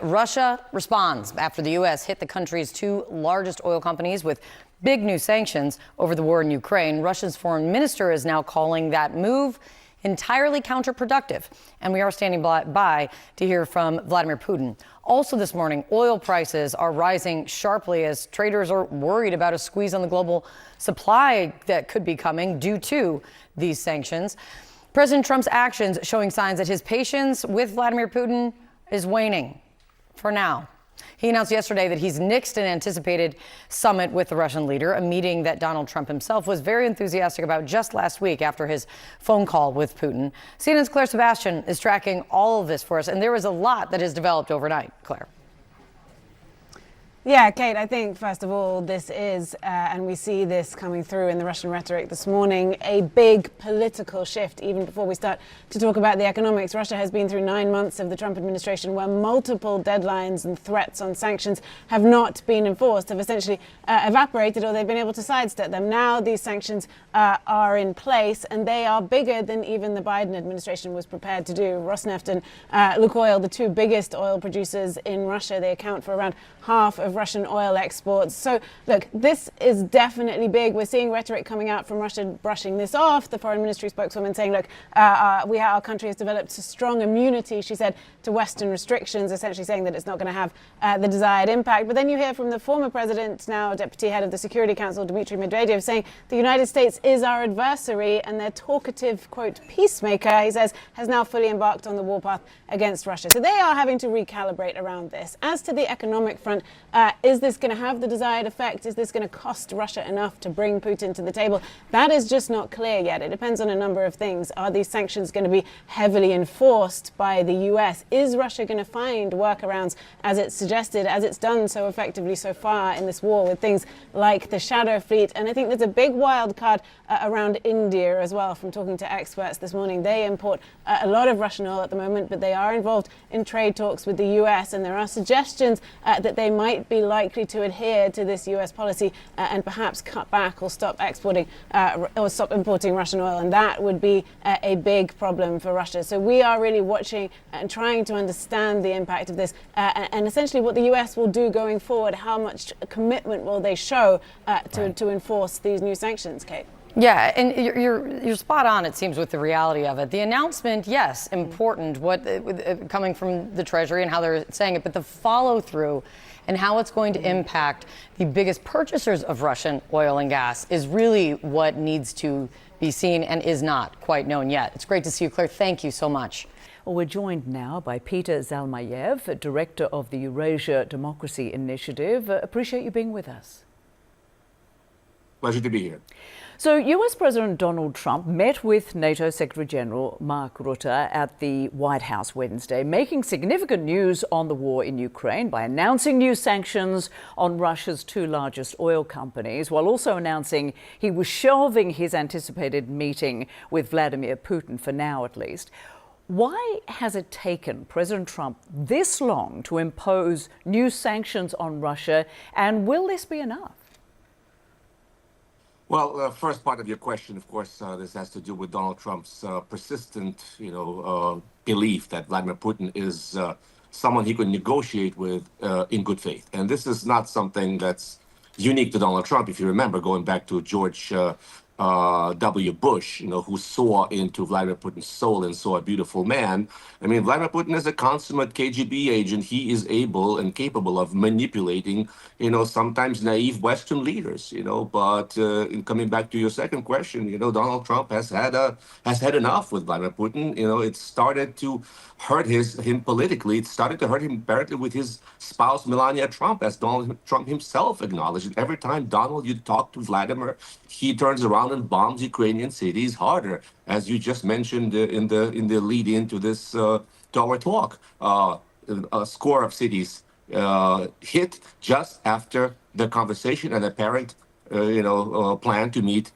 Russia responds after the U.S. hit the country's two largest oil companies with big new sanctions over the war in Ukraine. Russia's foreign minister is now calling that move entirely counterproductive. And we are standing by to hear from Vladimir Putin. Also this morning, oil prices are rising sharply as traders are worried about a squeeze on the global supply that could be coming due to these sanctions. President Trump's actions showing signs that his patience with Vladimir Putin is waning for now. He announced yesterday that he's nixed an anticipated summit with the Russian leader, a meeting that Donald Trump himself was very enthusiastic about just last week after his phone call with Putin. CNN's Claire Sebastian is tracking all of this for us, and there is a lot that has developed overnight. Claire. Yeah, Kate, I think, first of all, this is, and we see this coming through in the Russian rhetoric this morning, a big political shift. Even before we start to talk about the economics, Russia has been through 9 months of the Trump administration where multiple deadlines and threats on sanctions have not been enforced, have essentially evaporated, or they've been able to sidestep them. Now these sanctions are in place, and they are bigger than even the Biden administration was prepared to do. Rosneft and Lukoil, the two biggest oil producers in Russia, they account for around half of Russian oil exports. So, look, this is definitely big. We're seeing rhetoric coming out from Russia brushing this off. The foreign ministry spokeswoman saying, look, our country has developed a strong immunity, she said, to Western restrictions, essentially saying that it's not going to have the desired impact. But then you hear from the former president, now deputy head of the Security Council, Dmitry Medvedev, saying the United States is our adversary and their talkative, quote, peacemaker, he says, has now fully embarked on the warpath against Russia. So they are having to recalibrate around this. As to the economic front, is this going to have the desired effect? Is this going to cost Russia enough to bring Putin to the table? That is just not clear yet. It depends on a number of things. Are these sanctions going to be heavily enforced by the US? Is Russia going to find workarounds, as it's suggested, as it's done so effectively so far in this war with things like the Shadow Fleet? And I think there's a big wild card around India as well. From talking to experts this morning, they import a lot of Russian oil at the moment, but they are involved in trade talks with the US, and there are suggestions that they might be likely to adhere to this US policy and perhaps cut back or stop exporting or stop importing Russian oil, and that would be a big problem for Russia. So we are really watching and trying to understand the impact of this and essentially what the US will do going forward. How much commitment will they show to enforce these new sanctions, Kate? Yeah, and you're spot on, it seems, with the reality of it. The announcement, yes, important, coming from the Treasury and how they're saying it, but the follow-through and how it's going to impact the biggest purchasers of Russian oil and gas is really what needs to be seen and is not quite known yet. It's great to see you, Claire. Thank you so much. Well, we're joined now by Peter Zalmayev, Director of the Eurasia Democracy Initiative. Appreciate you being with us. Pleasure to be here. So, US President Donald Trump met with NATO Secretary General Mark Rutte at the White House Wednesday, making significant news on the war in Ukraine by announcing new sanctions on Russia's two largest oil companies, while also announcing he was shelving his anticipated meeting with Vladimir Putin, for now at least. Why has it taken President Trump this long to impose new sanctions on Russia, and will this be enough? Well, first part of your question, of course, this has to do with Donald Trump's persistent, belief that Vladimir Putin is someone he could negotiate with in good faith. And this is not something that's unique to Donald Trump. If you remember, going back to George W. Bush, who saw into Vladimir Putin's soul and saw a beautiful man. I mean, Vladimir Putin is a consummate KGB agent. He is able and capable of manipulating, sometimes naive Western leaders, But in coming back to your second question, Donald Trump has had enough with Vladimir Putin. It started to hurt him politically. It started to hurt him apparently with his spouse, Melania Trump, as Donald Trump himself acknowledged. And every time, Donald, you talk to Vladimir, he turns around and bombs Ukrainian cities harder, as you just mentioned in the lead into this to our talk. A score of cities hit just after the conversation and apparent plan to meet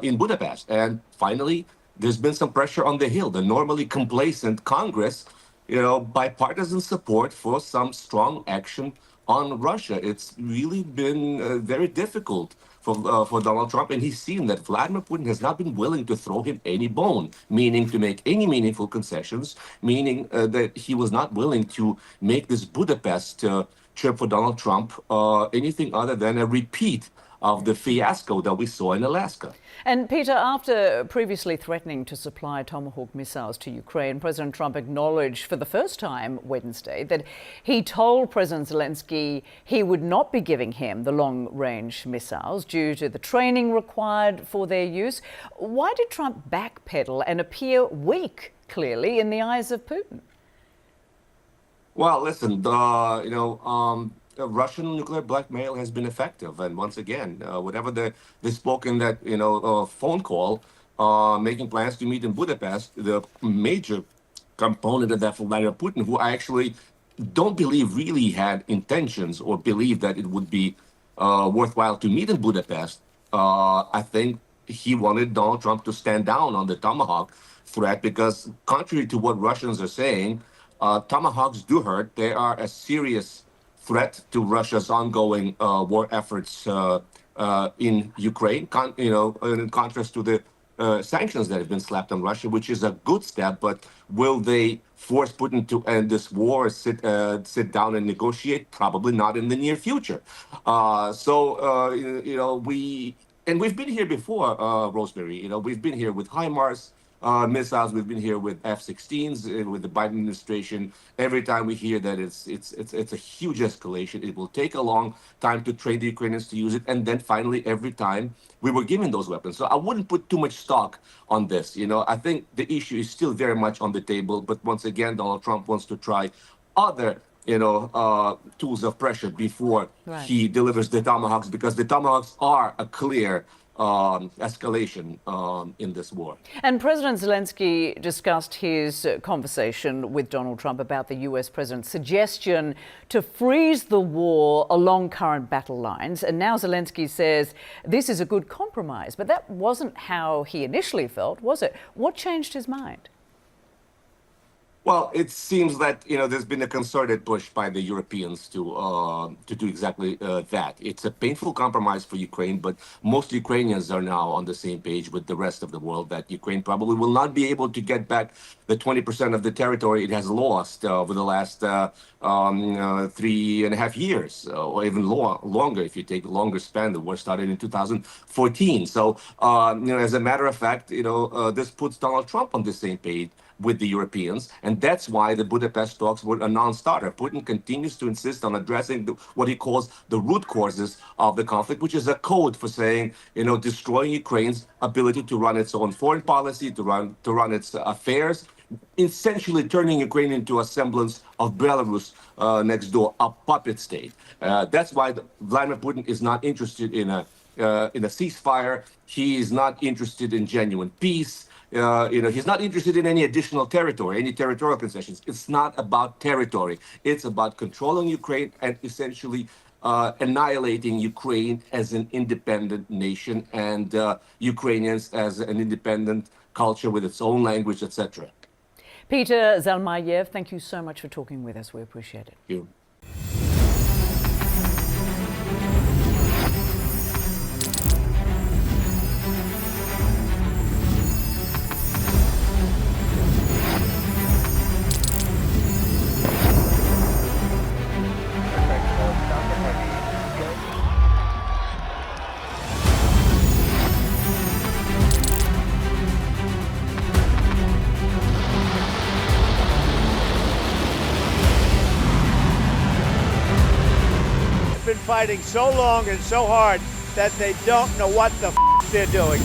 in Budapest. And finally, there's been some pressure on the Hill, the normally complacent Congress, bipartisan support for some strong action on Russia. It's really been very difficult for Donald Trump, and he's seen that Vladimir Putin has not been willing to throw him any bone, meaning to make any meaningful concessions, meaning that he was not willing to make this Budapest trip for Donald Trump anything other than a repeat of the fiasco that we saw in Alaska. And Peter, after previously threatening to supply Tomahawk missiles to Ukraine, President Trump acknowledged for the first time Wednesday that he told President Zelensky he would not be giving him the long-range missiles due to the training required for their use. Why did Trump backpedal and appear weak, clearly, in the eyes of Putin? Well, listen, Russian nuclear blackmail has been effective, and once again, whatever the spoken that phone call, making plans to meet in Budapest, the major component of that for Vladimir Putin, who I actually don't believe really had intentions or believed that it would be worthwhile to meet in Budapest. I think he wanted Donald Trump to stand down on the Tomahawk threat because, contrary to what Russians are saying, Tomahawks do hurt. They are a serious threat to Russia's ongoing war efforts in Ukraine, in contrast to the sanctions that have been slapped on Russia, which is a good step. But will they force Putin to end this war, sit down and negotiate? Probably not in the near future. We've been here before, Rosemary. We've been here with HIMARS missiles. We've been here with F-16s with the Biden administration. Every time we hear that it's a huge escalation, it will take a long time to train the Ukrainians to use it, and then finally every time we were given those weapons. So I wouldn't put too much stock on this. I think the issue is still very much on the table, but once again, Donald Trump wants to try other tools of pressure before he delivers the Tomahawks, because the Tomahawks are a clear escalation in this war. And President Zelensky discussed his conversation with Donald Trump about the US president's suggestion to freeze the war along current battle lines. And now Zelensky says this is a good compromise. But that wasn't how he initially felt, was it? What changed his mind? Well, it seems that there's been a concerted push by the Europeans to do exactly that. It's a painful compromise for Ukraine, but most Ukrainians are now on the same page with the rest of the world that Ukraine probably will not be able to get back the 20% of the territory it has lost over the last 3.5 years, or even longer if you take the longer span. The war started in 2014. So, as a matter of fact, this puts Donald Trump on the same page with the Europeans, and that's why the Budapest talks were a non-starter. Putin continues to insist on addressing what he calls the root causes of the conflict, which is a code for saying, destroying Ukraine's ability to run its own foreign policy, to run its affairs, essentially turning Ukraine into a semblance of Belarus next door, a puppet state. That's why Vladimir Putin is not interested in a ceasefire. He is not interested in genuine peace. He's not interested in any additional territory, any territorial concessions. It's not about territory. It's about controlling Ukraine and essentially annihilating Ukraine as an independent nation and Ukrainians as an independent culture with its own language, etc. Peter Zalmayev, thank you so much for talking with us. We appreciate it. Thank you. Been fighting so long and so hard that they don't know what the they're doing.